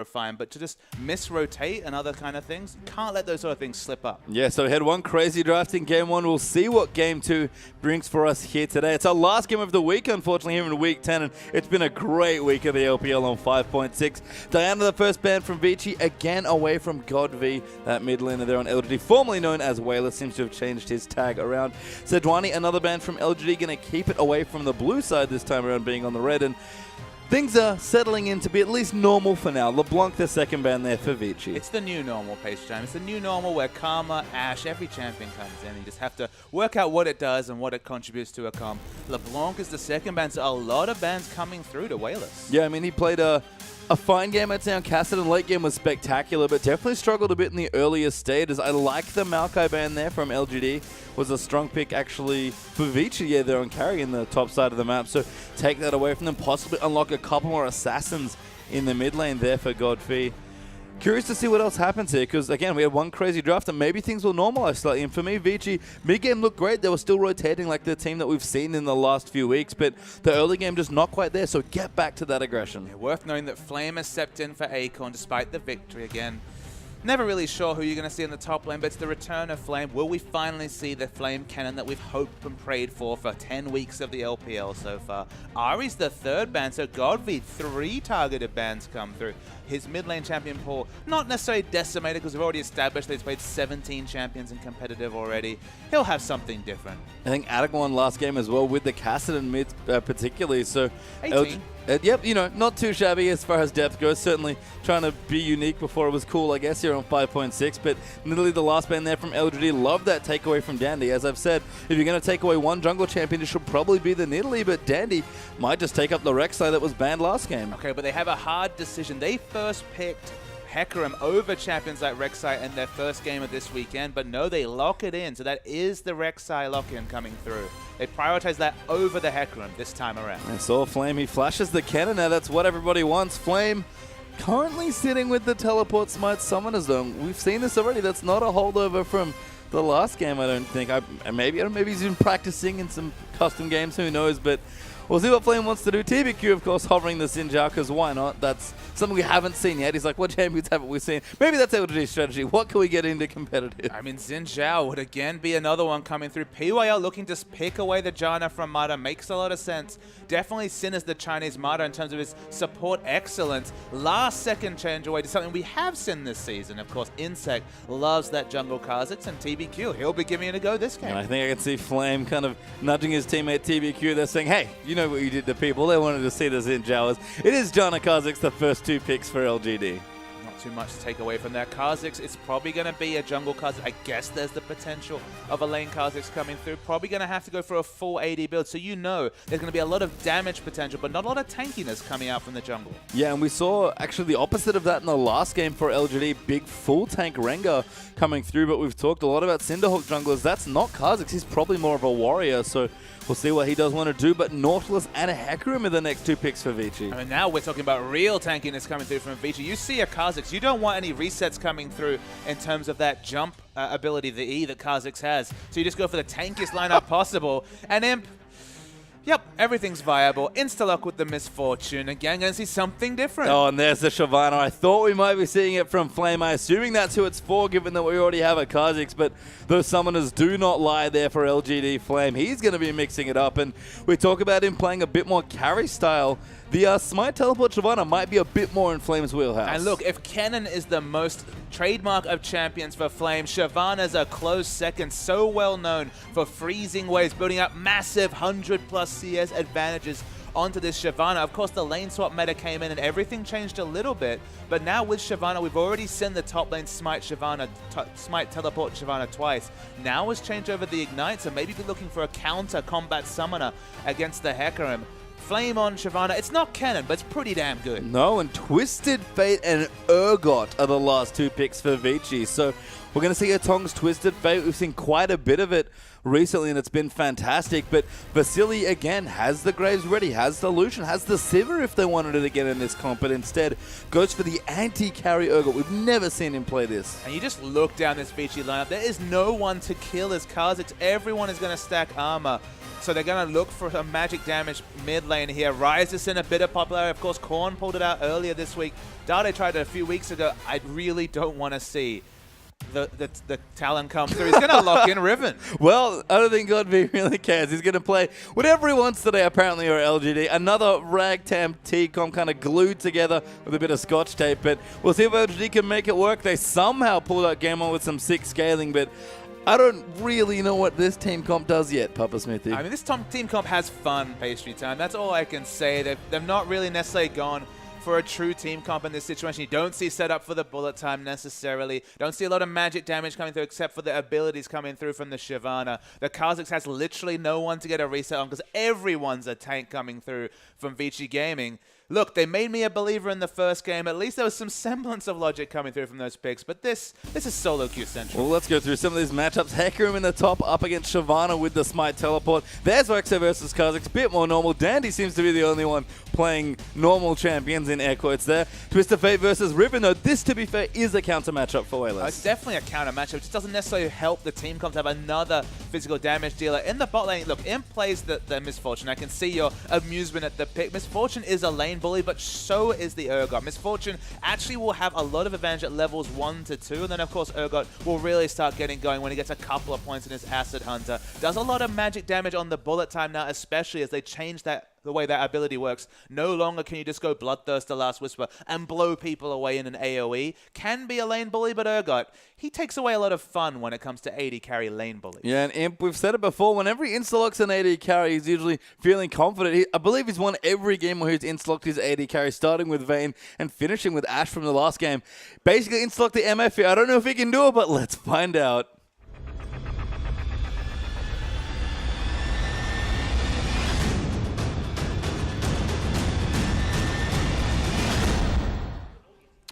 fine, but to just misrotate and other kind of things, can't let those sort of things slip up. Yeah, so we had one crazy draft in Game 1. We'll see what Game 2 brings for us here today. It's our last game of the week, unfortunately, here in Week 10, and it's been a great week of the LPL on 5.6. Diana, the first ban from Vici, again away from God V, that mid laner there on LGD, formerly known as Whaler, seems to have changed his tag around. Sedwani, another ban from LGD, going to keep it away from the blue side this time around, being on the red, and things are settling in to be at least normal for now. LeBlanc, the second ban there for Vici. It's the new normal, Pace Jam. It's the new normal where Karma, Ashe, every champion comes in. You just have to work out what it does and what it contributes to a comp. LeBlanc is the second ban, so a lot of bans coming through to Whalers. Yeah, I mean, he played a fine game at Town Cassidy. Late game was spectacular, but definitely struggled a bit in the earlier stages. I like the Maokai ban there from LGD. Was a strong pick actually for Vici. Yeah, they're on carry in the top side of the map, so take that away from them. Possibly unlock a couple more assassins in the mid lane there for Godfrey. Curious to see what else happens here, because again, we had one crazy draft and maybe things will normalize slightly. And for me, Vici, mid-game looked great. They were still rotating like the team that we've seen in the last few weeks, but the early game just not quite there, so get back to that aggression. Yeah, worth knowing that Flame has stepped in for Acorn despite the victory again. Never really sure who you're going to see in the top lane, but it's the return of Flame. Will we finally see the Flame cannon that we've hoped and prayed for 10 weeks of the LPL so far? Ari's the third ban, so Godv, 3 targeted bans come through. His mid lane champion pool, not necessarily decimated because we've already established that he's played 17 champions in competitive already. He'll have something different. I think Attic won last game as well with the Cassidy mid particularly, so 18. Yep, you know, not too shabby as far as depth goes. Certainly trying to be unique before it was cool, I guess, here on 5.6. But literally the last ban there from LGD. Love that takeaway from Dandy. As I've said, if you're going to take away one jungle champion, it should probably be the Nidalee. But Dandy might just take up the Rek'Sai that was banned last game. Okay, but they have a hard decision. They first picked Hecarim over champions like Rek'Sai in their first game of this weekend, but no, they lock it in. So that is the Rek'Sai lock-in coming through. They prioritize that over the Hecarim this time around. I saw Flame. He flashes the cannon. Now that's what everybody wants. Flame currently sitting with the teleport smite summoners zone. We've seen this already. That's not a holdover from the last game, I don't think. Maybe he's been practicing in some custom games. Who knows? But we'll see what Flame wants to do. TBQ, of course, hovering the Xin Zhao, because why not? That's something we haven't seen yet. He's like, what champions haven't we seen? Maybe that's LGD's strategy. What can we get into competitive? I mean, Xin Zhao would again be another one coming through. PYL looking to pick away the Janna from Mata. Makes a lot of sense. Definitely Xin is the Chinese Mata in terms of his support excellence. Last second change away to something we have seen this season. Of course, Insect loves that jungle Kha'Zix, and TBQ, he'll be giving it a go this game. And I think I can see Flame kind of nudging his teammate TBQ. They're saying, hey, you know what you did to people. They wanted to see the Xin Zhao. It is Janna Kha'Zix, the first 2 picks for LGD. Not too much to take away from that. Kha'Zix, it's probably going to be a jungle Kha'Zix. I guess there's the potential of a lane Kha'Zix coming through. Probably going to have to go for a full AD build. So you know there's going to be a lot of damage potential, but not a lot of tankiness coming out from the jungle. Yeah, and we saw actually the opposite of that in the last game for LGD. Big full tank Rengar coming through, but we've talked a lot about Cinderhawk junglers. That's not Kha'Zix. He's probably more of a warrior, so we'll see what he does want to do, but Nautilus and a Hecarim are the next 2 picks for Vici. I mean, now we're talking about real tankiness coming through from Vici. You see a Kha'Zix, you don't want any resets coming through in terms of that jump ability, the E that Kha'Zix has. So you just go for the tankiest lineup possible. And Imp, yep, everything's viable. Insta-lock with the Misfortune. Again, going to see something different. Oh, and there's the Shyvana. I thought we might be seeing it from Flame. I'm assuming that's who it's for, given that we already have a Kha'Zix, but those summoners do not lie there for LGD Flame. He's going to be mixing it up, and we talk about him playing a bit more carry style. The Smite Teleport Shyvana might be a bit more in Flame's wheelhouse. And look, if Kennen is the most trademark of champions for Flame, Shyvana's a close second, so well known for freezing waves, building up massive 100+ CS advantages onto this Shyvana. Of course, the lane swap meta came in and everything changed a little bit, but now with Shyvana, we've already seen the top lane Smite Teleport Shyvana twice. Now has changed over the Ignite, so maybe be looking for a counter combat summoner against the Hecarim. Flame on Shyvana. It's not Kennen, but it's pretty damn good. No, and Twisted Fate and Urgot are the last 2 picks for Vici. So we're going to see Atong's Twisted Fate. We've seen quite a bit of it recently, and it's been fantastic. But Vasily, again, has the Graves ready, has the Lucian, has the Sivir if they wanted it again in this comp, but instead goes for the anti-carry Urgot. We've never seen him play this. And you just look down this Vici lineup. There is no one to kill as Kha'Zix. Everyone is going to stack armor. So they're going to look for some magic damage mid lane here. Ryze is in a bit of popularity. Of course, Korn pulled it out earlier this week. Dade tried it a few weeks ago. I really don't want to see the talent come through. He's going to lock in Riven. Well, I don't think Godby really cares. He's going to play whatever he wants today, apparently, or LGD. Another ragtag T-com kind of glued together with a bit of scotch tape, but we'll see if LGD can make it work. They somehow pulled out Game On with some sick scaling, but I don't really know what this team comp does yet, Papa Smithy. I mean, this team comp has fun, Pastry Time. That's all I can say. They've not really necessarily gone for a true team comp in this situation. You don't see setup for the bullet time necessarily. Don't see a lot of magic damage coming through except for the abilities coming through from the Shyvana. The Kha'Zix has literally no one to get a reset on because everyone's a tank coming through from Vici Gaming. Look, they made me a believer in the first game. At least there was some semblance of logic coming through from those picks. But this is solo queue central. Well, let's go through some of these matchups. Hecarim in the top, up against Shyvana with the Smite Teleport. There's Rexo versus Kha'Zix, bit more normal. Dandy seems to be the only one playing normal champions in air quotes there. Twisted Fate versus Riven, though. This, to be fair, is a counter matchup for Wayless. It's definitely a counter matchup. It just doesn't necessarily help the team comp to have another physical damage dealer. In the bot lane, look, Imp plays the Misfortune. I can see your amusement at the pick. Misfortune is a lane bully, but so is the Urgot. Misfortune actually will have a lot of advantage at levels 1 to 2, and then of course Urgot will really start getting going when he gets a couple of points in his Acid Hunter. Does a lot of magic damage on the bullet time now, especially as they change the way that ability works. No longer can you just go Bloodthirster, Last Whisper, and blow people away in an AoE. Can be a lane bully, but Urgot, he takes away a lot of fun when it comes to AD carry lane bully. Yeah, and Imp, we've said it before, whenever he insta-locks an AD carry, he's usually feeling confident. I believe he's won every game where he's insta-locked his AD carry, starting with Vayne and finishing with Ashe from the last game. Basically insta-lock the MF here. I don't know if he can do it, but let's find out.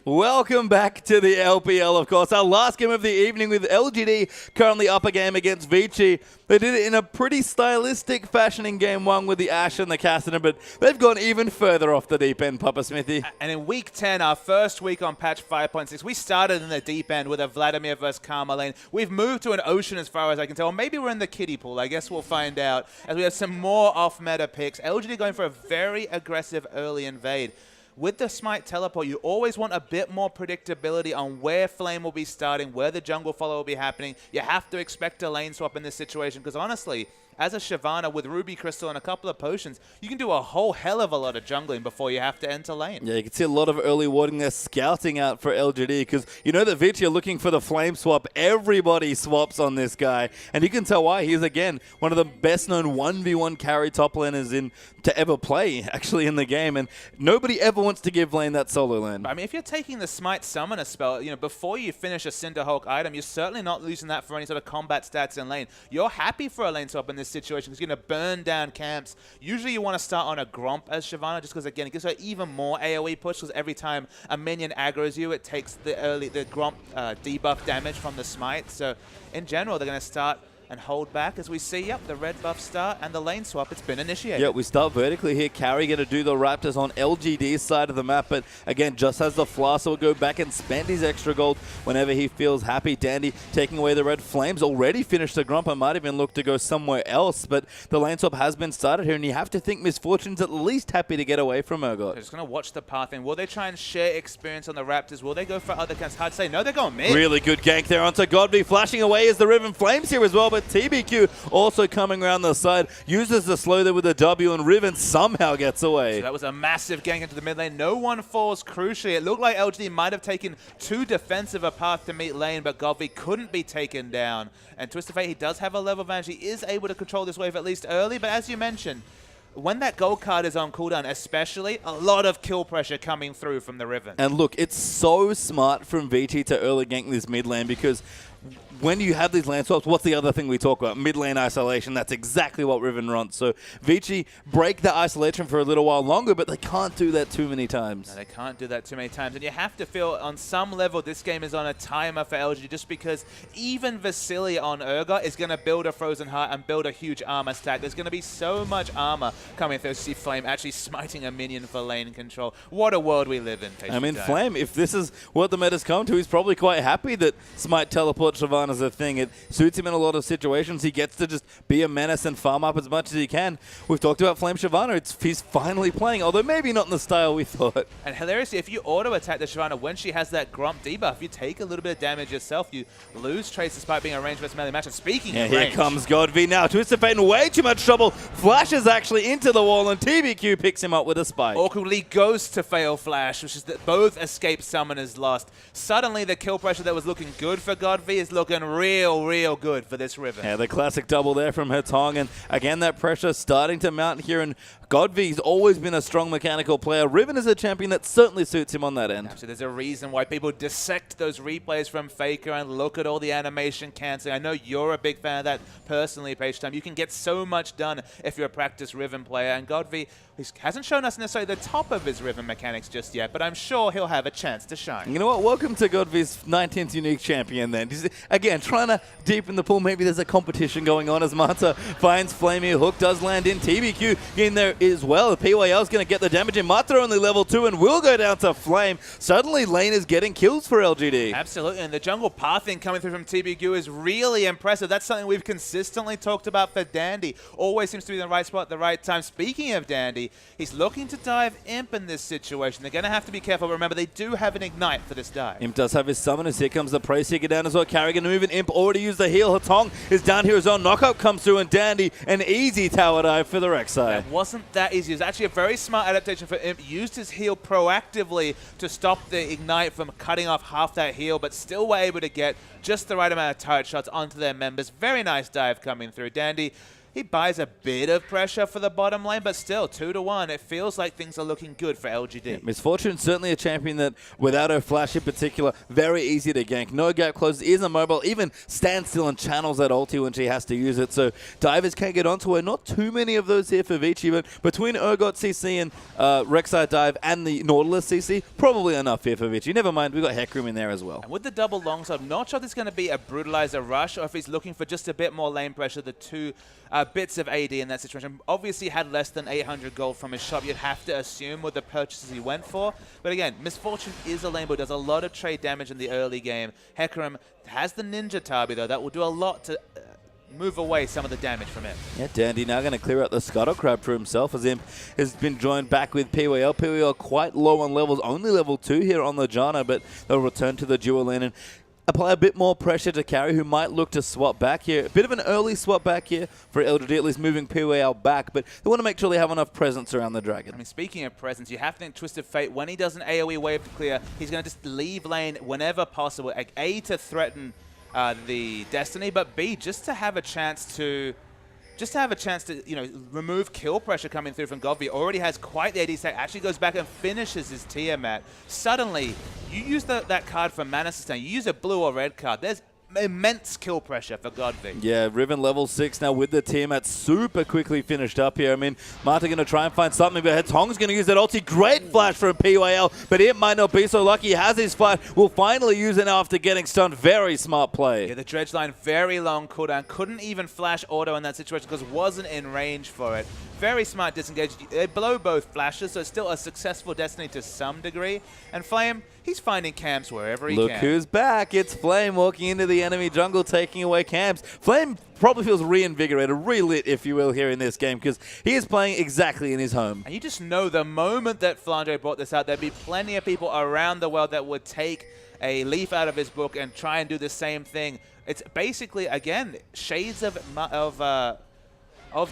Welcome back to the LPL, of course. Our last game of the evening with LGD currently up a game against Vici. They did it in a pretty stylistic fashion in Game 1 with the Ashe and the Cassidy, but they've gone even further off the deep end, Papa Smithy. And in Week 10, our first week on patch 5.6, we started in the deep end with a Vladimir versus Karma lane. We've moved to an Ocean as far as I can tell. Or maybe we're in the kiddie pool. I guess we'll find out as we have some more off-meta picks. LGD going for a very aggressive early invade. With the Smite Teleport, you always want a bit more predictability on where Flame will be starting, where the jungle follow will be happening. You have to expect a lane swap in this situation because honestly, as a Shyvana with Ruby Crystal and a couple of potions, you can do a whole hell of a lot of jungling before you have to enter lane. Yeah, you can see a lot of early warding there, scouting out for LGD, because you know that Vici are looking for the flame swap. Everybody swaps on this guy, and you can tell why. He's, again, one of the best-known 1v1 carry top laners to ever play, actually, in the game, and nobody ever wants to give lane that solo lane. I mean, if you're taking the Smite Summoner spell, before you finish a Cinderhulk item, you're certainly not losing that for any sort of combat stats in lane. You're happy for a lane swap in this situation because you're going to burn down camps. Usually you want to start on a Gromp as Shyvana just because, again, it gives her even more AoE push because every time a minion aggroes you, it takes the Gromp debuff damage from the Smite. So in general, they're going to start and hold back as we see, yep, the red buff start and the lane swap. It's been initiated. Yeah, we start vertically here. Carry going to do the Raptors on LGD's side of the map, but again, just has the Flask, so will go back and spend his extra gold whenever he feels happy. Dandy taking away the red flames, already finished the Grump. I might even look to go somewhere else, but the lane swap has been started here, and you have to think Misfortune's at least happy to get away from Urgot. They're just going to watch the path in. Will they try and share experience on the Raptors? Will they go for other camps? Hard to say. No, they're going mid. Really good gank there onto Godby, flashing away as the Riven Flames here as well, but TBQ also coming around the side, uses the slow there with a W, and Riven somehow gets away. So that was a massive gank into the mid lane. No one falls crucially. It looked like LGD might have taken too defensive a path to meet lane, but Godby couldn't be taken down. And Twisted Fate, he does have a level advantage. He is able to control this wave at least early, but as you mentioned, when that gold card is on cooldown, especially, a lot of kill pressure coming through from the Riven. And look, it's so smart from Vici to early gank this mid lane because when you have these lane swaps, what's the other thing we talk about? Mid lane isolation. That's exactly what Riven wants. So Vici break the isolation for a little while longer, but they can't do that too many times. No, they can't do that too many times. And you have to feel on some level this game is on a timer for LG just because even Vasily on Urgot is going to build a Frozen Heart and build a huge armor stack. There's going to be so much armor coming through. See Flame actually smiting a minion for lane control. What a world we live in. I mean, Flame, if this is what the meta's come to, he's probably quite happy that Smite Teleport thought Shyvana's a thing. It suits him in a lot of situations. He gets to just be a menace and farm up as much as he can. We've talked about Flame Shyvana. He's finally playing, although maybe not in the style we thought. And hilariously, if you auto-attack the Shyvana when she has that Gromp debuff, you take a little bit of damage yourself. You lose trace despite being a range versus melee match. And speaking of range, here comes GodV now. Twisted Fate in way too much trouble. Flashes actually into the wall, and TBQ picks him up with a spike. Awkwardly goes to fail Flash, which is that both escape summoners lost. Suddenly, the kill pressure that was looking good for GodV is looking real good for this Riven. Yeah, the classic double there from Hetong, and again, that pressure starting to mount here, and GodV's always been a strong mechanical player. Riven is a champion that certainly suits him on that end. Absolutely. There's a reason why people dissect those replays from Faker and look at all the animation canceling. I know you're a big fan of that personally, Page Time. You can get so much done if you're a practiced Riven player, and GodV hasn't shown us necessarily the top of his Riven mechanics just yet, but I'm sure he'll have a chance to shine. You know what? Welcome to GodV's 19th unique champion then. Again, trying to deepen the pool. Maybe there's a competition going on as Mata finds Flamey. Hook does land in. TBQ in there as well. PYL's going to get the damage in. Mata only level 2 and will go down to Flame. Suddenly, Lane is getting kills for LGD. Absolutely, and the jungle pathing coming through from TBQ is really impressive. That's something we've consistently talked about for Dandy. Always seems to be in the right spot at the right time. Speaking of Dandy, he's looking to dive Imp in this situation. They're going to have to be careful. Remember, they do have an Ignite for this dive. Imp does have his summoners. Here comes the Prey Seeker down as well. Carrigan moving. Imp already used the heal. Hatong is down here. His own knockup comes through, and Dandy, an easy tower dive for the Rek'Sai. That wasn't that easy. It was actually a very smart adaptation for Imp. Used his heal proactively to stop the Ignite from cutting off half that heal, but still were able to get just the right amount of turret shots onto their members. Very nice dive coming through. Dandy, he buys a bit of pressure for the bottom lane, but still, 2-1. It feels like things are looking good for LGD. Yeah, Misfortune, certainly a champion that, without her flash in particular, very easy to gank. No gap closes, isn't mobile, even stands still and channels that ulti when she has to use it. So divers can't get onto her. Not too many of those here for Vici, but between Urgot CC and Rek'Sai dive and the Nautilus CC, probably enough here for Vici. Never mind, we've got Hecarim in there as well. And with the double longsword, I'm not sure if it's going to be a Brutalizer rush or if he's looking for just a bit more lane pressure. The two bits of AD in that situation. Obviously had less than 800 gold from his shop, you'd have to assume with the purchases he went for. But again, Misfortune is a lane boy, does a lot of trade damage in the early game. Hecarim has the Ninja Tabi though, that will do a lot to move away some of the damage from him. Yeah, Dandy now going to clear out the Scuttle Crab for himself as Imp has been joined back with PYL. PYL quite low on levels, only level 2 here on the Janna, but they'll return to the dual lane and apply a bit more pressure to Carry, who might look to swap back here. A bit of an early swap back here for LGD, at least moving PYL back, but they want to make sure they have enough presence around the Dragon. I mean, speaking of presence, you have to think Twisted Fate, when he does an AoE wave to clear, he's going to just leave lane whenever possible. Like, A, to threaten the Destiny, but B, just to have a chance to you know, remove kill pressure coming through from GodV. Already has quite the AD stack. Actually goes back and finishes his Tiamat. Suddenly, you use that card for mana sustain. You use a blue or red card. There's immense kill pressure for GodV. Yeah, Riven level 6 now with the Tiamat super quickly finished up here. I mean, Marta going to try and find something, but Hetong's going to use that ulti. Great flash from PYL, but it might not be so lucky. He has his flash. Will finally use it now after getting stunned. Very smart play. Yeah, the Dredge line, very long cooldown. Couldn't even flash auto in that situation because wasn't in range for it. Very smart disengage. They blow both flashes, so it's still a successful Destiny to some degree. And Flame, he's finding camps wherever he can. Look who's back. It's Flame walking into the enemy jungle, taking away camps. Flame probably feels reinvigorated, relit, if you will, here in this game, because he is playing exactly in his home. And you just know the moment that Flandre brought this out, there'd be plenty of people around the world that would take a leaf out of his book and try and do the same thing. It's basically, again, shades of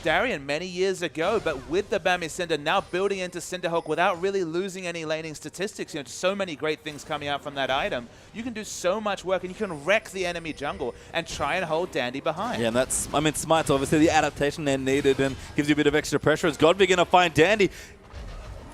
Darien many years ago, but with the Bami Cinder now building into Cinderhawk without really losing any laning statistics. You know, so many great things coming out from that item. You can do so much work and you can wreck the enemy jungle and try and hold Dandy behind. Yeah, and that's, I mean, Smite's obviously the adaptation they're needed and gives you a bit of extra pressure. Is GodV going to find Dandy?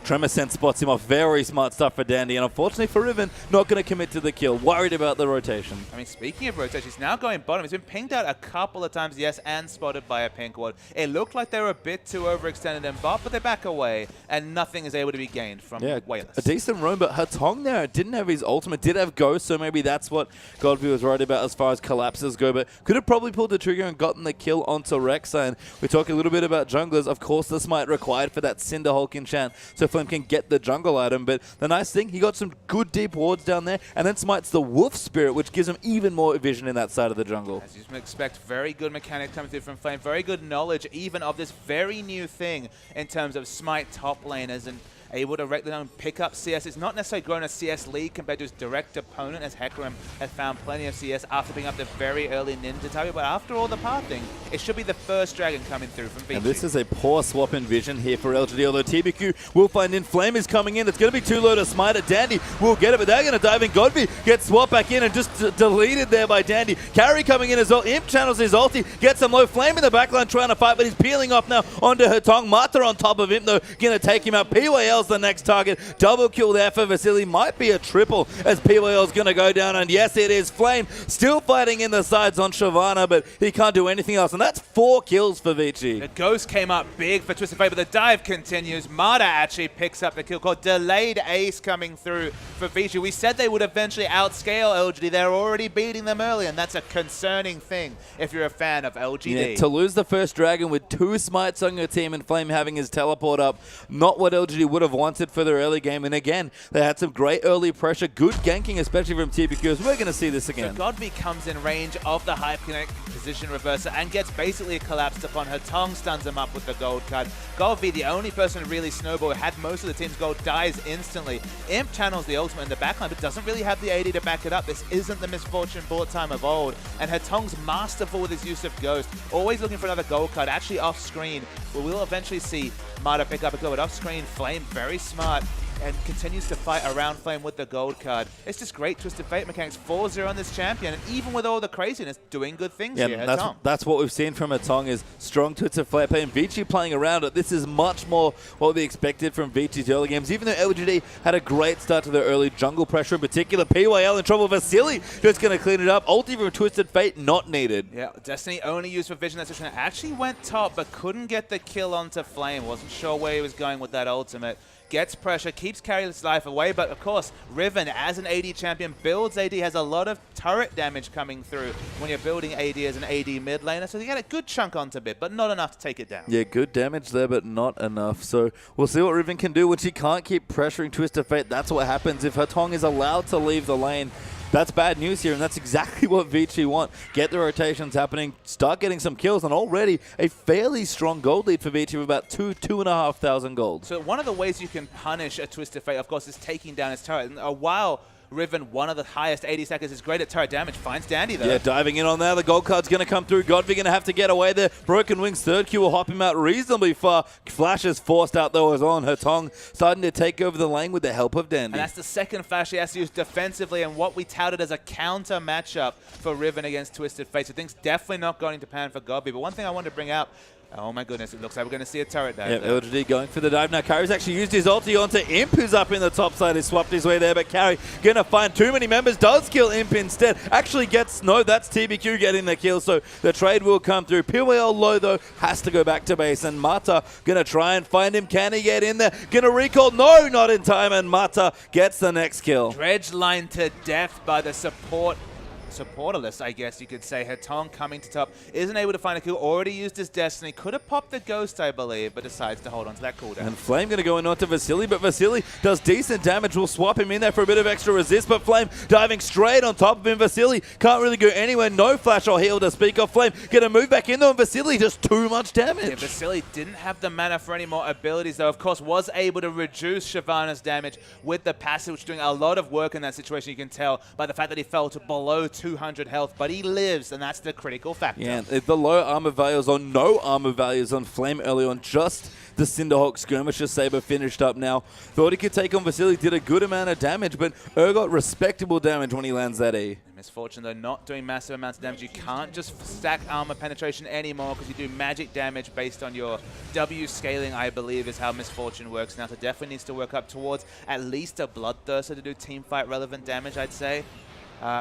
Tremor Sense spots him off. Very smart stuff for Dandy, and unfortunately for Riven, not going to commit to the kill. Worried about the rotation. I mean, speaking of rotation, he's now going bottom. He's been pinged out a couple of times, yes, and spotted by a pink ward. It looked like they were a bit too overextended in bot, but they back away, and nothing is able to be gained from Wayless. A decent roam, but Hatong there didn't have his ultimate, did have Ghost, so maybe that's what GodV was worried about as far as collapses go, but could have probably pulled the trigger and gotten the kill onto Rek'Sai. And we talk a little bit about junglers. Of course, the Smite required for that Cinderhulk enchant. So Flame can get the jungle item. But the nice thing, he got some good deep wards down there, and then smites the Wolf Spirit, which gives him even more vision in that side of the jungle. As you expect, very good mechanic coming through from Flame, very good knowledge even of this very new thing in terms of smite top laners and able to regularly pick up CS. It's not necessarily grown a CS lead compared to his direct opponent, as Hecarim has found plenty of CS after picking up the very early Ninja target. But after all the pathing, it should be the first dragon coming through from Vici. And this is a poor swap in vision here for LGD, although TBQ will find in. Flame is coming in. It's going to be too low to smite it. Dandy will get it, but they're going to dive in. Godby gets swapped back in and just deleted there by Dandy. Carry coming in as well. Imp channels his ulti, gets some low. Flame in the backline trying to fight, but he's peeling off now onto Hetong. Mata on top of him, though, going to take him out. PYL's the next target. Double kill there for Vasily. Might be a triple as PYL's going to go down. And yes, it is. Flame still fighting in the sides on Shyvana, but he can't do anything else. And that's 4 kills for Vici. The Ghost came up big for Twisted Fate, but the dive continues. Mata actually picks up the kill called delayed ace coming through for Vici. We said they would eventually outscale LGD. They're already beating them early, and that's a concerning thing if you're a fan of LGD. Yeah, to lose the first dragon with 2 smites on your team and Flame having his teleport up, not what LGD would have wanted for their early game. And again, they had some great early pressure, good ganking, especially from TBQ. We're going to see this again. So Godby comes in range of the Hyperkinetic position reverser and gets basically collapsed upon. Her tongue stuns him up with the gold card. Godby, the only person who really snowballed, had most of the team's gold, dies instantly. Imp channels the ultimate in the backline, but doesn't really have the AD to back it up. This isn't the Misfortune bullet time of old. And her tongue's masterful with his use of Ghost. Always looking for another gold card, actually off screen. We'll eventually see Mata pick up a kill, but off screen, Flame, very smart, and continues to fight around Flame with the gold card. It's just great Twisted Fate mechanics. 4-0 on this champion, and even with all the craziness, doing good things here. That's what we've seen from Hetong is strong Twisted Fate play, and Vici playing around it. This is much more what we expected from Vici's early games. Even though LGD had a great start to their early jungle pressure, in particular, PYL in trouble. Vasily just going to clean it up. Ulti from Twisted Fate not needed. Yeah, Destiny only used for vision that situation. Actually went top, but couldn't get the kill onto Flame. Wasn't sure where he was going with that ultimate. Gets pressure, keeps Carry's life away, but of course, Riven, as an AD champion, builds AD, has a lot of turret damage coming through when you're building AD as an AD mid laner, so you get a good chunk onto bit, but not enough to take it down. Yeah, good damage there, but not enough. So we'll see what Riven can do when she can't keep pressuring Twisted Fate. That's what happens if Hetong is allowed to leave the lane. That's bad news here, and that's exactly what Vici want. Get the rotations happening, start getting some kills, and already a fairly strong gold lead for Vici with about 2,500 gold. So one of the ways you can punish a Twisted Fate, of course, is taking down his turret. And while Riven, one of the highest 80 seconds, is great at turret damage. Finds Dandy, though. Yeah, diving in on there. The gold card's going to come through. Godby going to have to get away there. Broken Wings third Q will hop him out reasonably far. Flash is forced out, though, as on her tongue, starting to take over the lane with the help of Dandy. And that's the second flash he has to use defensively, and what we touted as a counter matchup for Riven against Twisted Fate. So things definitely not going to pan for Godby. But one thing I wanted to bring out, oh my goodness, it looks like we're going to see a turret dive. Yep, LGD going for the dive now. Carry's actually used his ulti onto Imp, who's up in the top side. He swapped his way there, but Carry going to find too many members. Does kill Imp instead. Actually gets, no, that's TBQ getting the kill, so the trade will come through. PYL low, though, has to go back to base, and Mata going to try and find him. Can he get in there? Going to recall. No, not in time, and Mata gets the next kill. Dredge line to death by the supporterless, I guess you could say. Hetong coming to top, isn't able to find a kill, already used his Destiny, could have popped the Ghost, I believe, but decides to hold on to that cooldown. And Flame going to go in onto Vasily, but Vasily does decent damage. We'll swap him in there for a bit of extra resist, but Flame diving straight on top of him. Vasily can't really go anywhere, no flash or heal to speak of. Flame going to move back in though, and Vasily just too much damage. Yeah, Vasily didn't have the mana for any more abilities, though. Of course, was able to reduce Shyvana's damage with the passive, which is doing a lot of work in that situation. You can tell by the fact that he fell to below 200 health, but he lives, and that's the critical factor. Yeah, the low armor values or no armor values on Flame early on, just the Cinderhawk Skirmisher Saber finished up now. Thought he could take on Vasily, did a good amount of damage, but got respectable damage when he lands that E. Misfortune, though, not doing massive amounts of damage. You can't just stack armor penetration anymore because you do magic damage based on your W scaling, I believe, is how Misfortune works now. So definitely needs to work up towards at least a Bloodthirster to do teamfight relevant damage, I'd say.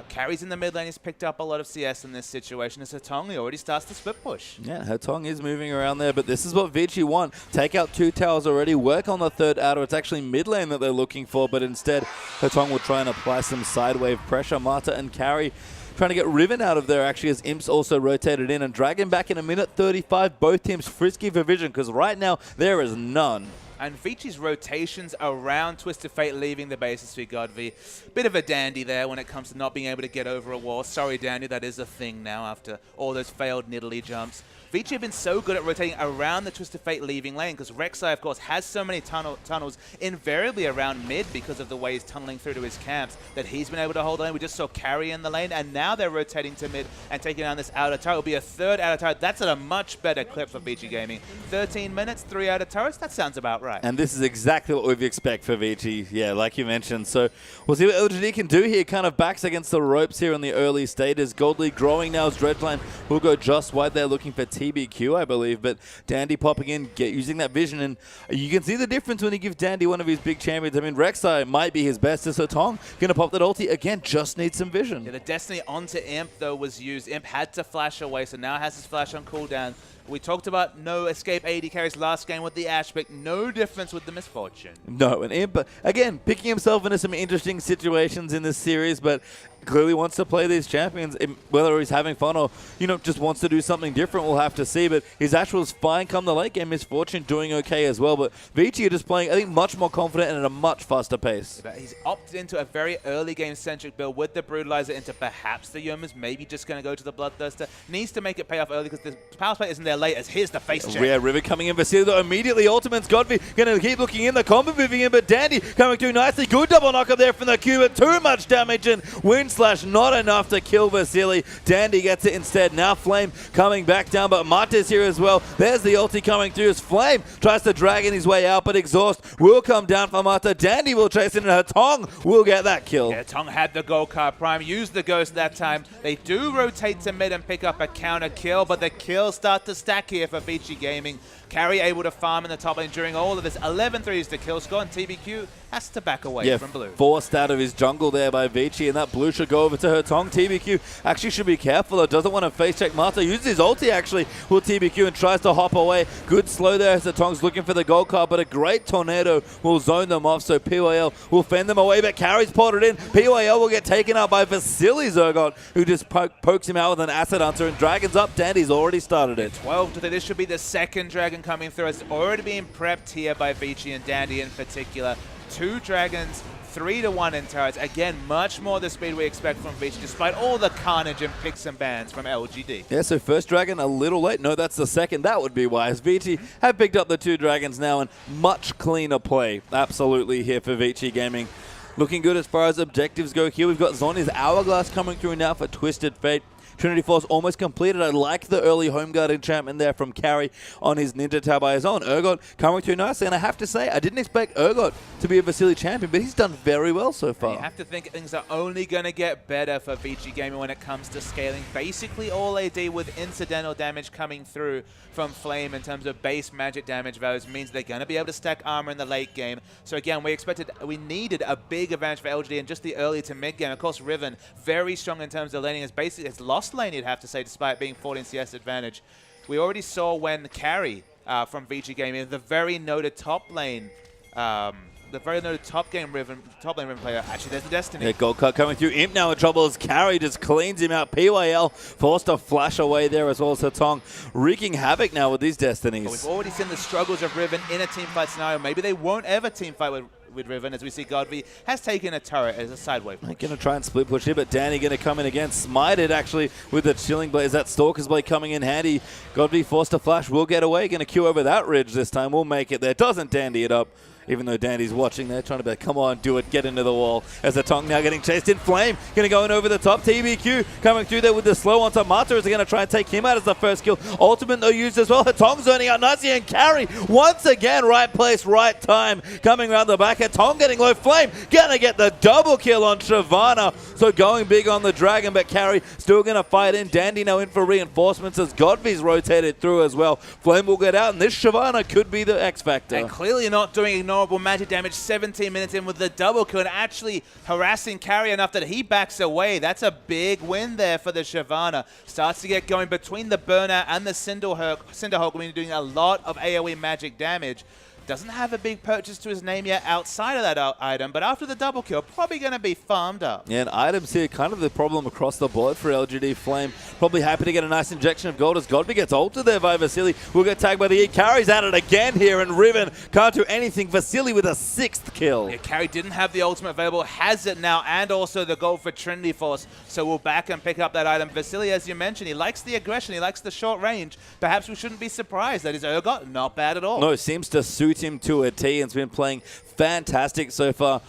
Carries in the mid lane. He's picked up a lot of CS in this situation. As Hetong, he already starts the split push. Yeah, Hetong is moving around there, but this is what Vici want. Take out 2 towers already, work on the third outer. It's actually mid lane that they're looking for, but instead Hetong will try and apply some side wave pressure. Mata and Carry trying to get Riven out of there, actually, as Imp's also rotated in. And Dragon back in a minute 35. Both teams frisky for vision, because right now there is none. And Vici's rotations around Twisted Fate leaving the bases for Godvi. Bit of a dandy there when it comes to not being able to get over a wall. Sorry, Dandy, that is a thing now after all those failed Nidalee jumps. Vici have been so good at rotating around the Twisted Fate leaving lane because Rek'Sai, of course, has so many tunnels invariably around mid because of the way he's tunneling through to his camps that he's been able to hold on. We just saw Carry in the lane, and now they're rotating to mid and taking down this outer turret. It'll be a third outer turret. That's at a much better clip for Vici Gaming. 13 minutes, 3 outer turrets. That sounds about right. And this is exactly what we expect for Vici, yeah, like you mentioned. So we'll see what LGD can do here. Kind of backs against the ropes here in the early stages. Gold League growing now as Dredgeline will go just wide there looking for TBQ, I believe. But Dandy popping in, using that vision. And you can see the difference when he gives Dandy one of his big champions. I mean, Rek'Sai might be his best. As Tong going to pop that ulti. Again, just needs some vision. Yeah, the Destiny onto Imp, though, was used. Imp had to flash away, so now has his flash on cooldown. We talked about no escape AD carries last game with the Ashe pick. No difference with the Misfortune. No, and Imp, again, picking himself into some interesting situations in this series, but clearly wants to play these champions. Whether he's having fun or, you know, just wants to do something different, we'll have to see. But his Ashe was fine come the late game. Misfortune doing okay as well. But Vici are just playing, I think, much more confident and at a much faster pace. But he's opted into a very early game-centric build with the Brutalizer into perhaps the Yomas, maybe just going to go to the Bloodthirster. Needs to make it pay off early because the power play isn't there late as here's the face check. Yeah, River coming in. Vasily, though, immediately ultimates Godfrey going to keep looking in. The combo moving in, but Dandy coming through nicely. Good double knock up there from the Q, but too much damage and Wind Slash not enough to kill Vasily. Dandy gets it instead. Now Flame coming back down, but Marta's here as well. There's the ulti coming through as Flame tries to drag in his way out, but Exhaust will come down for Marta. Dandy will chase in, and her Tong will get that kill. Yeah, Tong had the Gold Card Prime, used the Ghost that time. They do rotate to mid and pick up a counter kill, but the kills start to stack here for Vici Gaming. Carry able to farm in the top lane during all of this. 11-3 is the kill score, and TBQ has to back away from blue. Forced out of his jungle there by Vici, and that blue should go over to her Tong. TBQ actually should be careful. It doesn't want to face check Marta. Uses his ulti actually with TBQ and tries to hop away. Good slow there as the Tong's looking for the gold card, but a great tornado will zone them off, so PYL will fend them away, but Carry's potted in. PYL will get taken out by Vasily Zergot, who just pokes him out with an Acid Hunter, and Dragon's up. Dandy's already started it. 12 to 3. This should be the second Dragon coming through. It's already being prepped here by Vici and Dandy in particular. 2 Dragons, 3-1 in turrets. Again, much more the speed we expect from Vici, despite all the carnage and picks and bans from LGD. Yeah, so first Dragon a little late. No, that's the second. That would be wise. Vici have picked up the 2 Dragons now, and much cleaner play absolutely here for Vici Gaming. Looking good as far as objectives go here. We've got Zhonya's Hourglass coming through now for Twisted Fate. Trinity Force almost completed. I like the early home guard enchantment there from Carry on his Ninja Tab by his own. Urgot coming through nicely, and I have to say, I didn't expect Urgot to be a Vasily champion, but he's done very well so far. You have to think things are only going to get better for Vici Gaming when it comes to scaling. Basically all AD with incidental damage coming through from Flame in terms of base magic damage values means they're going to be able to stack armor in the late game. So again, we needed a big advantage for LGD in just the early to mid game. Of course, Riven, very strong in terms of laning. It's lost lane, you'd have to say, despite being 14 CS advantage. We already saw when Carry from Vici Gaming, the very noted top lane, the very noted top lane Riven player. Actually, there's the Destiny. Yeah, Gold Cut coming through. Imp now in trouble as Carry just cleans him out. PYL forced to flash away there as well as Hatong, wreaking havoc now with these Destinies. But we've already seen the struggles of Riven in a teamfight scenario. Maybe they won't ever teamfight with Riven, as we see Godvi has taken a turret as a sideway push. Going to try and split push here, but Danny going to come in again. Smited actually with the Chilling Blade. Is that Stalker's Blade coming in handy? Godvi forced to flash. Will get away. Going to queue over that ridge this time. We'll make it there. Doesn't Dandy it up. Even though Dandy's watching there, trying to be like, come on, do it, get into the wall. As the Tong now getting chased in. Flame going to go in over the top. TBQ coming through there with the slow onto Marta as they're going to try and take him out as the first kill. Ultimate though used as well. Hatong zoning out nicely, and Carry once again, right place, right time. Coming around the back. Hatong getting low. Flame going to get the double kill on Shyvana. So going big on the Dragon, but Carry still going to fight in. Dandy now in for reinforcements as Godvi's rotated through as well. Flame will get out, and this Shyvana could be the X Factor. And clearly not doing ignorable magic damage 17 minutes in with the double kill and actually harassing Carry enough that he backs away. That's a big win there for the Shyvana. Starts to get going between the Burnout and the Cinderhawk. Cinderhawk will be doing a lot of AoE magic damage. Doesn't have a big purchase to his name yet outside of that item, but after the double kill, probably going to be farmed up. Yeah, and items here, kind of the problem across the board for LGD Flame. Probably happy to get a nice injection of gold as Godby gets ulted there by Vasily. Will get tagged by the E. Carry's at it again here, and Riven can't do anything. Vasily with a 6th kill. Yeah, Carry didn't have the ultimate available, has it now, and also the gold for Trinity Force, so we'll back and pick up that item. Vasily, as you mentioned, he likes the aggression, he likes the short range. Perhaps we shouldn't be surprised that his Urgot, not bad at all. No, seems to suit him to a T, and has been playing fantastic so far.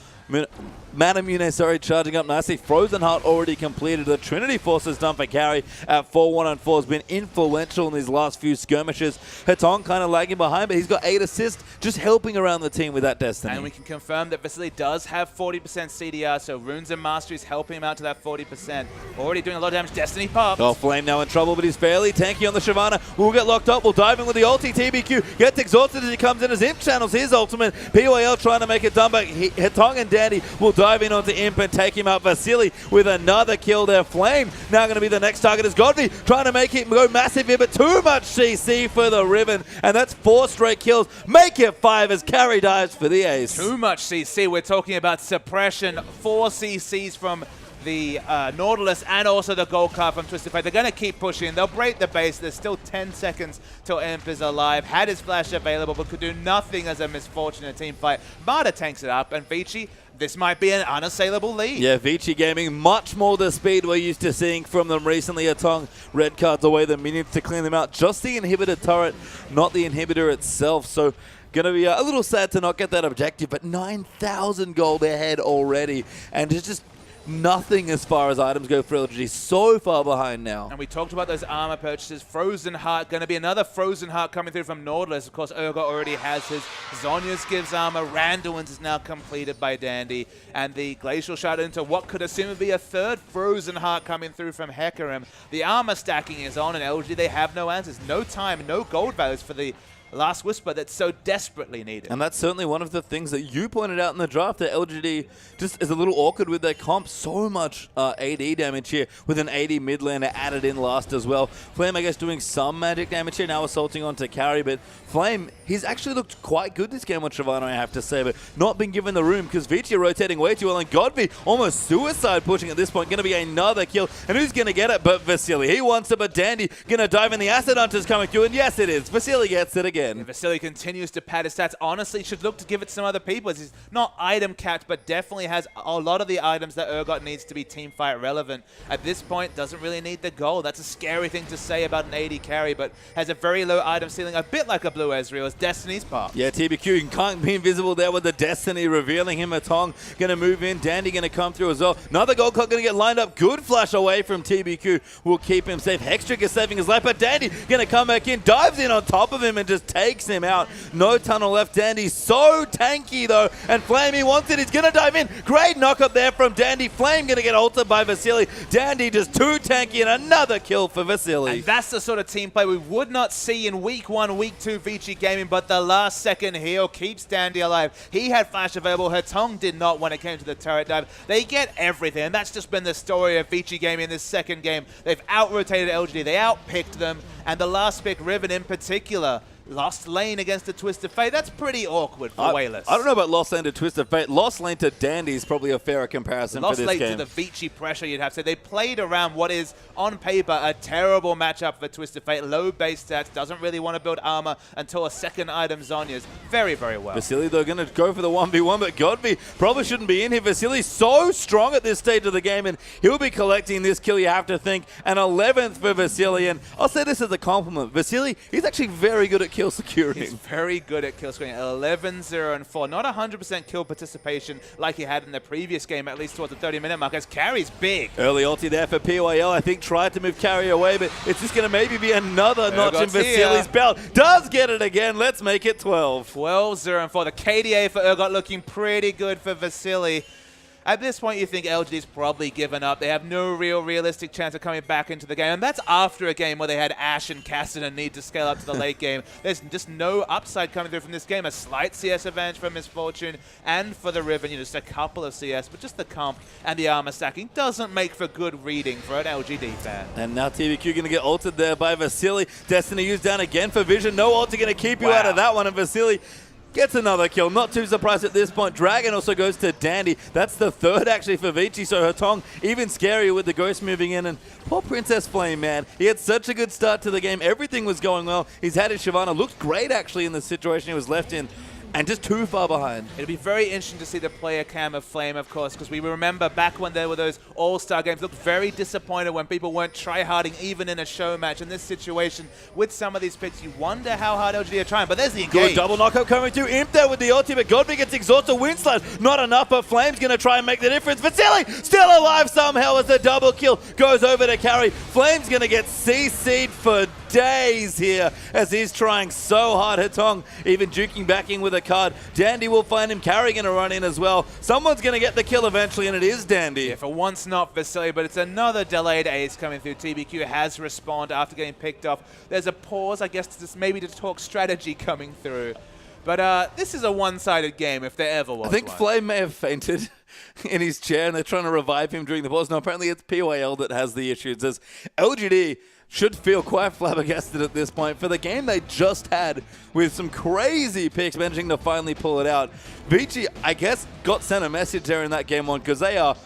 Manamune, sorry, charging up nicely. Frozen Heart already completed. The Trinity Force is done for Carry at 4-1-4. Has been influential in these last few skirmishes. Hetong kind of lagging behind, but he's got 8 assists, just helping around the team with that Destiny. And we can confirm that Vasily does have 40% CDR, so Runes and Masteries helping him out to that 40%. Already doing a lot of damage. Destiny pops. Oh, Flame now in trouble, but he's fairly tanky on the Shyvana. We'll get locked up. We'll dive in with the ulti. TBQ gets exhausted as he comes in as Imp channels his ultimate. PYL trying to make it done, but Hetong and Dandy will dive in onto Imp and take him out. Vasily with another kill there. Flame now going to be the next target as Godby trying to make it go massive here, but too much CC for the Riven, and that's 4 straight kills. Make it 5 as Carry dives for the ace. Too much CC. We're talking about suppression. 4 CCs from the Nautilus and also the gold card from Twisted Fate. They're going to keep pushing. They'll break the base. There's still 10 seconds till Imp is alive. Had his flash available, but could do nothing as a misfortune in a team fight. Marta tanks it up, and Vici, this might be an unassailable lead. Yeah, Vici Gaming, much more the speed we're used to seeing from them recently. Atong, red cards away, the minions to clean them out. Just the inhibitor turret, not the inhibitor itself. So going to be a little sad to not get that objective, but 9,000 gold ahead already. And it's just nothing as far as items go for LGD. So far behind now. And we talked about those armor purchases. Frozen Heart, going to be another Frozen Heart coming through from Nautilus. Of course, Urgot already has his. Zhonya's gives armor. Randuin's is now completed by Dandy. And the Glacial Shard into what could assume to be a 3rd Frozen Heart coming through from Hecarim. The armor stacking is on, and LGD, they have no answers. No time, no gold values for the Last Whisper that's so desperately needed. And that's certainly one of the things that you pointed out in the draft, that LGD just is a little awkward with their comp. So much AD damage here with an AD mid laner added in last as well. Flame, I guess, doing some magic damage here, now assaulting onto Carry, but Flame, he's actually looked quite good this game on Shyvana, I have to say, but not been given the room because Vici rotating way too well, and Godby almost suicide pushing at this point. Going to be another kill, and who's going to get it but Vasily? He wants it, but Dandy going to dive in. The Acid Hunter's coming through, and yes, it is. Vasily gets it again. Yeah, Vasily continues to pad his stats. Honestly, should look to give it to some other people. He's not item capped, but definitely has a lot of the items that Urgot needs to be team fight relevant. At this point, doesn't really need the gold. That's a scary thing to say about an AD carry, but has a very low item ceiling, a bit like a Blue Ezreal, as Destiny's pop. Yeah, TBQ can't be invisible there with the Destiny revealing him. Atong going to move in. Dandy going to come through as well. Another gold clock going to get lined up. Good flash away from TBQ. Will keep him safe. Hextrick is saving his life, but Dandy going to come back in, dives in on top of him and just takes him out. No tunnel left. Dandy so tanky though, and Flame, he wants it. He's going to dive in. Great knock up there from Dandy. Flame going to get ulted by Vasily. Dandy just too tanky, and another kill for Vasily. And that's the sort of team play we would not see in week 1, week 2 Vici Gaming, but the last second heal keeps Dandy alive. He had flash available. Hetong did not when it came to the turret dive. They get everything, and that's just been the story of Vici Gaming in this second game. They've out-rotated LGD. They out-picked them, and the last pick, Riven in particular, lost lane against the Twisted Fate. That's pretty awkward for Wayless. I don't know about lost lane to Twisted Fate. Lost lane to Dandy is probably a fairer comparison for this game. Lost lane to the Vici pressure, you'd have to say. They played around what is, on paper, a terrible matchup for Twisted Fate. Low base stats, doesn't really want to build armor until a second item Zhonya's. Very, very well. Vasily, though, going to go for the 1v1, but Godby probably shouldn't be in here. Vasily's so strong at this stage of the game, and he'll be collecting this kill, you have to think. An 11th for Vasily, and I'll say this as a compliment. Vasily, he's actually very good at kill securing. He's very good at kill scoring. 11-0-4. Not 100% kill participation like he had in the previous game, at least towards the 30-minute mark, as Carry's big. Early ulti there for PYL. I think tried to move Carry away, but it's just going to maybe be another notch in Vasily's belt. Does get it again. Let's make it 12. 12-0-4. The KDA for Urgot looking pretty good for Vasily. At this point, you think LGD's probably given up. They have no realistic chance of coming back into the game. And that's after a game where they had Ashe and Cassidy need to scale up to the late game. There's just no upside coming through from this game. A slight CS advantage for Misfortune and for the Riven. You know, just a couple of CS, but just the comp and the armor stacking doesn't make for good reading for an LGD fan. And now TBQ going to get ulted there by Vasily. Destiny used down again for Vision. No ulti going to keep you out of that one. And Vasily Gets another kill. Not too surprised at this point. Dragon also goes to Dandy. That's the third actually for Vici. So Hatong even scarier with the Ghost moving in. And poor Princess Flame, man. He had such a good start to the game. Everything was going well. He's had his Shyvana. Looked great actually in the situation he was left in. And just too far behind. It'll be very interesting to see the player cam of Flame, of course, because we remember back when there were those all-star games, looked very disappointed when people weren't try-harding even in a show match. In this situation, with some of these picks, you wonder how hard LGD are trying, but there's the engage. Good double knockup coming through. Imp there with the ulti, but Godby gets exhausted. Windslash, not enough, but Flame's going to try and make the difference. Vasily still alive somehow as the double kill goes over to carry. Flame's going to get CC'd for days here as he's trying so hard. Hatong even juking back in with a card. Dandy will find him. Carry going to run in as well. Someone's going to get the kill eventually, and it is Dandy. Yeah, for once not Vasily, but it's another delayed ace coming through. TBQ has respawned after getting picked off. There's a pause, I guess, maybe to talk strategy coming through. But this is a one-sided game if there ever was I think one. Flame may have fainted in his chair, and they're trying to revive him during the pause. No, apparently it's PYL that has the issue. It says LGD should feel quite flabbergasted at this point for the game they just had with some crazy picks, managing to finally pull it out. Vici, I guess, got sent a message there in that game one because they are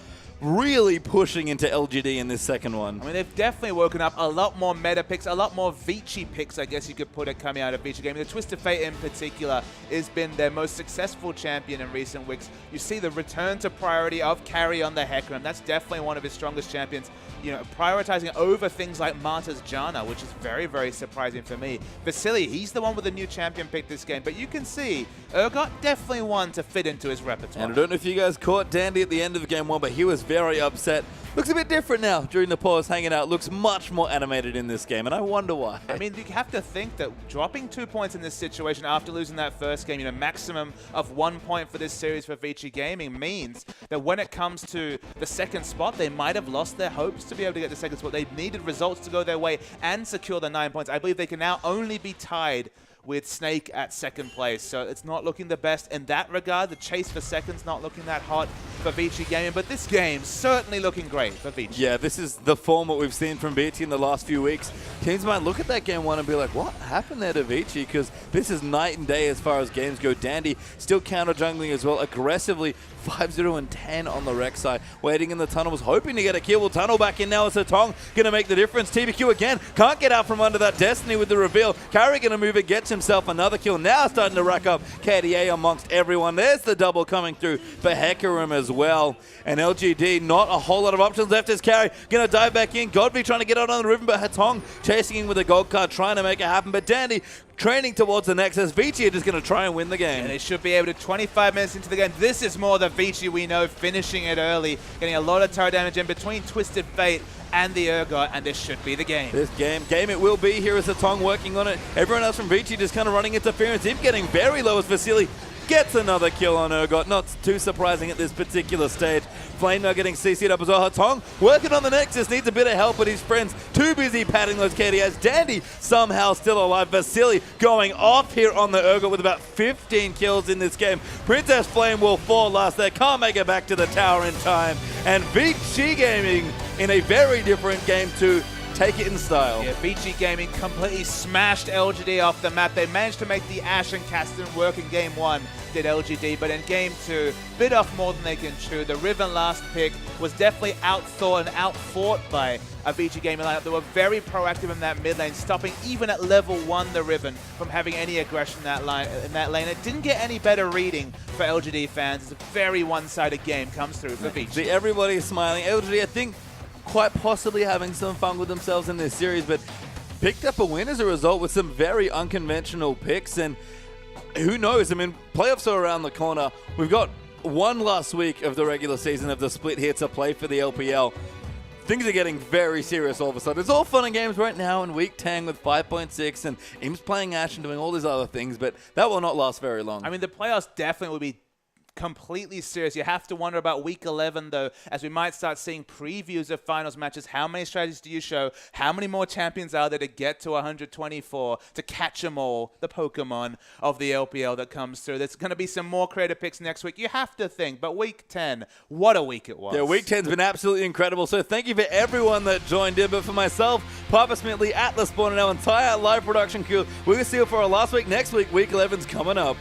really pushing into LGD in this second one. I mean, they've definitely woken up. A lot more meta picks, a lot more Vici picks, I guess you could put it, coming out of Vici Gaming. The Twisted Fate in particular has been their most successful champion in recent weeks. You see the return to priority of carry on the Hecarim. That's definitely one of his strongest champions. You know, prioritizing over things like Marta's Janna, which is very, very surprising for me. Vasily, he's the one with the new champion pick this game, but you can see Urgot definitely one to fit into his repertoire. And I don't know if you guys caught Dandy at the end of game one, but he was very upset. Looks a bit different now during the pause, hanging out. Looks much more animated in this game, and I wonder why. I mean, you have to think that dropping 2 points in this situation after losing that first game, you know, maximum of 1 point for this series for Vici Gaming means that when it comes to the second spot, they might have lost their hopes to be able to get the second spot. They needed results to go their way and secure the 9 points. I believe they can now only be tied with Snake at second place. So it's not looking the best in that regard. The chase for second's not looking that hot for Vici Gaming, but this game certainly looking great for Vici. Yeah, this is the form that we've seen from Vici in the last few weeks. Teams might look at that game one and be like, what happened there to Vici? Because this is night and day as far as games go. Dandy still counter jungling as well, aggressively 5-0 and 10 on the Rex side. Waiting in the tunnel, was hoping to get a kill. Will tunnel back in now as Hatong going to make the difference. TBQ again, can't get out from under that Destiny with the reveal. Carry going to move it, gets himself another kill. Now starting to rack up KDA amongst everyone. There's the double coming through for Hecarim as well. And LGD, not a whole lot of options left as Carry. Going to dive back in. Godby trying to get out on the ribbon, but Hatong chasing in with a gold card, trying to make it happen. But Dandy training towards the Nexus. Vici are just going to try and win the game. And they should be able to, 25 minutes into the game. This is more the Vici we know, finishing it early, getting a lot of tower damage in between Twisted Fate and the Urgot, and this should be the game. This game it will be. Here is Hatong working on it. Everyone else from Vici just kind of running interference. Him getting very low as Vasily gets another kill on Urgot. Not too surprising at this particular stage. Flame now getting CC'd up as well. Hatong working on the Nexus, needs a bit of help, but his friends too busy patting those KDAs. Dandy somehow still alive. Vasily going off here on the Urgot with about 15 kills in this game. Princess Flame will fall last there. Can't make it back to the tower in time. And Vici Gaming in a very different game to take it in style. Yeah, Vici Gaming completely smashed LGD off the map. They managed to make the Ashe and Caston work in game one, did LGD, but in game two, bit off more than they can chew. The Riven last pick was definitely outthought and outfought by a Vici Gaming lineup. They were very proactive in that mid lane, stopping even at level 1 the Riven from having any aggression in that lane. It didn't get any better reading for LGD fans. It's a very one-sided game comes through for Vici. See, everybody's smiling. LGD, I think, quite possibly having some fun with themselves in this series, but picked up a win as a result with some very unconventional picks. And who knows? I mean, playoffs are around the corner. We've got one last week of the regular season of the split here to play for the LPL. Things are getting very serious all of a sudden. It's all fun and games right now in week 10 with 5.6 and Imps playing Ashe and doing all these other things, but that will not last very long. I mean, the playoffs definitely will be completely serious. You have to wonder about week 11 though, as we might start seeing previews of finals matches. How many strategies do you show? How many more champions are there to get to 124 to catch them all, the Pokemon of the LPL that comes through? There's going to be some more creative picks next week, you have to think, but week 10, what a week it was. Yeah, week 10's been absolutely incredible, so thank you for everyone that joined in. But for myself, Papa Smithley, Atlas Spawn, and our entire live production crew, we're going to see you for our last week. Next week, week 11's coming up.